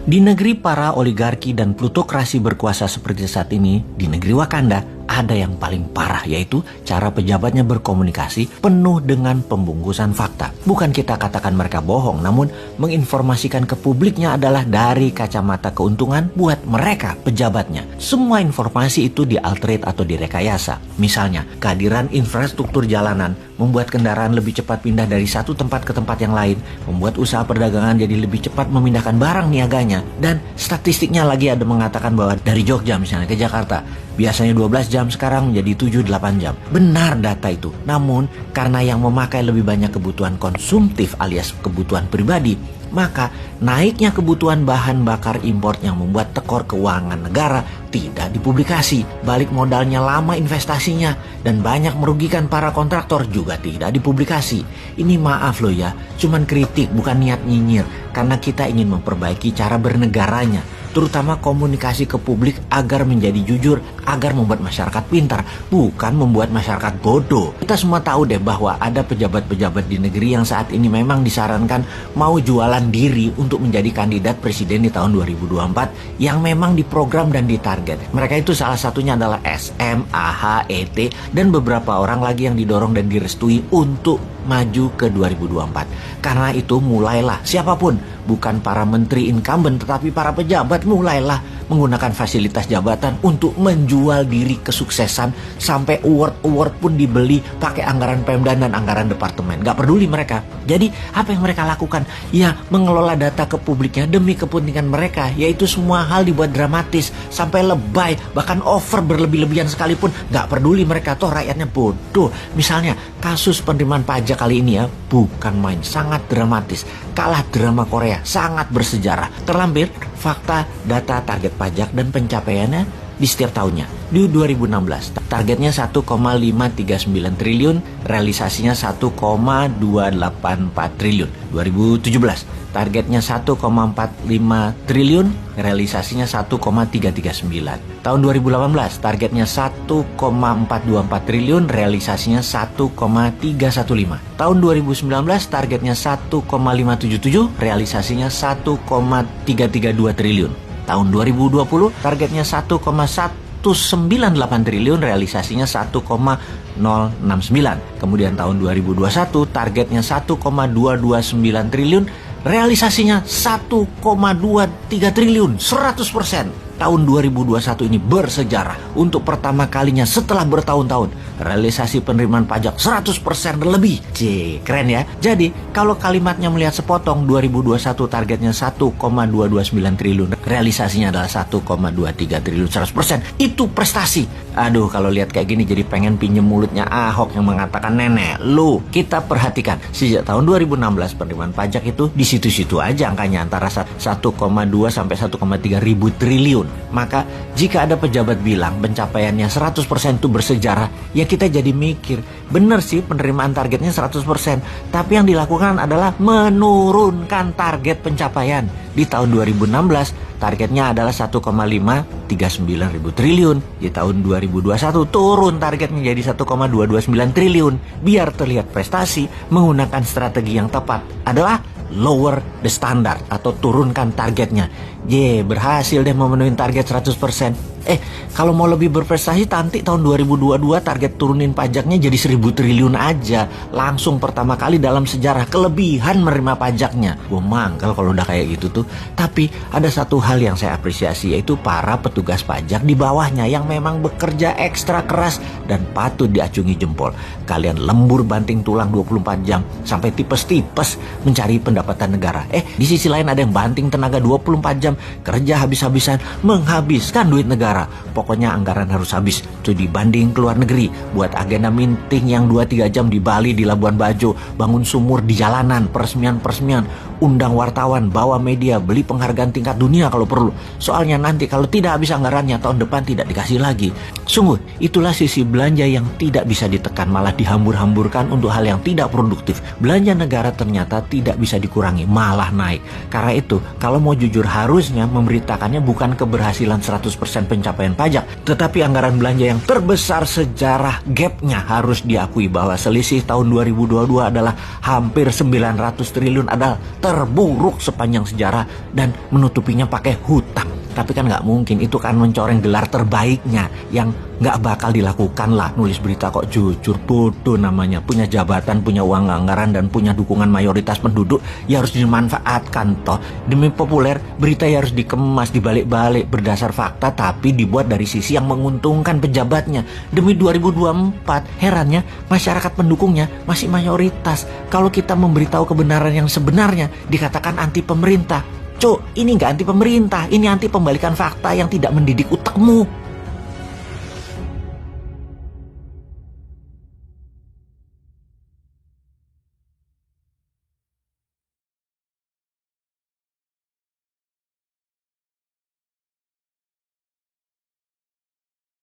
Di negeri para oligarki dan plutokrasi berkuasa seperti saat ini, di negeri Wakanda, ada yang paling parah, yaitu cara pejabatnya berkomunikasi penuh dengan pembungkusan fakta. Bukan kita katakan mereka bohong, namun menginformasikan ke publiknya adalah dari kacamata keuntungan buat mereka pejabatnya. Semua informasi itu dialterate atau direkayasa. Misalnya, kehadiran infrastruktur jalanan membuat kendaraan lebih cepat pindah dari satu tempat ke tempat yang lain, membuat usaha perdagangan jadi lebih cepat memindahkan barang niaganya. Dan statistiknya lagi ada mengatakan bahwa dari Jogja misalnya ke Jakarta, biasanya 12 jam sekarang menjadi 7-8 jam. Benar data itu. Namun, karena yang memakai lebih banyak kebutuhan konsumtif alias kebutuhan pribadi, maka naiknya kebutuhan bahan bakar impor yang membuat tekor keuangan negara tidak dipublikasi. Balik modalnya lama investasinya dan banyak merugikan para kontraktor juga tidak dipublikasi. Ini maaf loh ya, cuman kritik bukan niat nyinyir, karena kita ingin memperbaiki cara bernegaranya, terutama komunikasi ke publik agar menjadi jujur, agar membuat masyarakat pintar, bukan membuat masyarakat bodoh. Kita semua tahu deh bahwa ada pejabat-pejabat di negeri yang saat ini memang disarankan mau jualan diri untuk menjadi kandidat presiden di tahun 2024 yang memang diprogram dan ditarget. Mereka itu salah satunya adalah SM, AH, ET, dan beberapa orang lagi yang didorong dan direstui untuk maju ke 2024. Karena itu mulailah siapapun, bukan para menteri incumbent tetapi para pejabat, mulailah menggunakan fasilitas jabatan untuk menjual diri kesuksesan, sampai award pun dibeli pakai anggaran Pemda dan anggaran departemen. Gak peduli mereka. Jadi apa yang mereka lakukan? Ya mengelola data ke publiknya demi kepentingan mereka, yaitu semua hal dibuat dramatis sampai lebay, bahkan over berlebih-lebihan sekalipun. Gak peduli mereka, toh rakyatnya bodoh. Misalnya kasus penerimaan pajak kali ini ya, bukan main, sangat dramatis. Kalah drama Korea, sangat bersejarah. Terlampir fakta, data, target pajak dan pencapaiannya di setiap tahunnya. Di 2016 targetnya 1,539 triliun, realisasinya 1,284 triliun. 2017 targetnya 1,45 triliun, realisasinya 1,339. Tahun 2018 targetnya 1,424 triliun, realisasinya 1,315. Tahun 2019 targetnya 1,577, realisasinya 1,332 triliun. Tahun 2020 targetnya 1,198 triliun, realisasinya 1,069. Kemudian tahun 2021 targetnya 1,229 triliun, realisasinya 1,23 triliun, 100%. Tahun 2021 ini bersejarah. Untuk pertama kalinya setelah bertahun-tahun, realisasi penerimaan pajak 100% lebih. Keren ya. Jadi, kalau kalimatnya melihat sepotong, 2021 targetnya 1,229 triliun. Realisasinya adalah 1,23 triliun, 100%. Itu prestasi. Aduh, kalau lihat kayak gini jadi pengen pinjem mulutnya Ahok yang mengatakan, nenek, lu, kita perhatikan. Sejak tahun 2016 penerimaan pajak itu di situ-situ aja angkanya, antara 1,2 sampai 1,3 ribu triliun. Maka jika ada pejabat bilang pencapaiannya 100% itu bersejarah, ya kita jadi mikir, bener sih penerimaan targetnya 100%, tapi yang dilakukan adalah menurunkan target pencapaian. Di tahun 2016 targetnya adalah 1,539 ribu triliun. Di tahun 2021 turun target menjadi 1,229 triliun. Biar terlihat prestasi, menggunakan strategi yang tepat adalah lower the standard atau turunkan targetnya. Berhasil deh memenuhi target 100%. Kalau mau lebih berprestasi, nanti tahun 2022 target turunin pajaknya jadi 1.000 triliun aja. Langsung pertama kali dalam sejarah kelebihan menerima pajaknya. Gue mangkel kalau udah kayak gitu tuh. Tapi ada satu hal yang saya apresiasi, yaitu para petugas pajak di bawahnya yang memang bekerja ekstra keras dan patut diacungi jempol. Kalian lembur banting tulang 24 jam sampai tipes-tipes mencari pendapatan negara. Di sisi lain ada yang banting tenaga 24 jam, kerja habis-habisan, menghabiskan duit negara. Pokoknya anggaran harus habis. Tuh dibanding ke luar negeri, buat agenda meeting yang 2-3 jam di Bali, di Labuan Bajo, bangun sumur di jalanan, peresmian, undang wartawan, bawa media, beli penghargaan tingkat dunia kalau perlu. Soalnya nanti kalau tidak habis anggarannya, tahun depan tidak dikasih lagi. Sungguh, itulah sisi belanja yang tidak bisa ditekan, malah dihambur-hamburkan untuk hal yang tidak produktif. Belanja negara ternyata tidak bisa dikurangi, malah naik. Karena itu, kalau mau jujur harusnya memberitakannya bukan keberhasilan 100% pencapaian pajak, tetapi anggaran belanja yang terbesar sejarah. Gapnya harus diakui bahwa selisih tahun 2022 adalah hampir 900 triliun, adalah terburuk sepanjang sejarah dan menutupinya pakai hutang. Tapi kan nggak mungkin, itu kan mencoreng gelar terbaiknya yang nggak bakal dilakukan lah. Nulis berita kok jujur, bodoh namanya. Punya jabatan, punya uang anggaran, dan punya dukungan mayoritas penduduk, ya harus dimanfaatkan toh. Demi populer, berita ya harus dikemas, dibalik-balik berdasar fakta, tapi dibuat dari sisi yang menguntungkan pejabatnya. Demi 2024, herannya masyarakat pendukungnya masih mayoritas. Kalau kita memberitahu kebenaran yang sebenarnya, dikatakan anti pemerintah. Cuk, ini nggak anti pemerintah, ini anti pembalikan fakta yang tidak mendidik utakmu.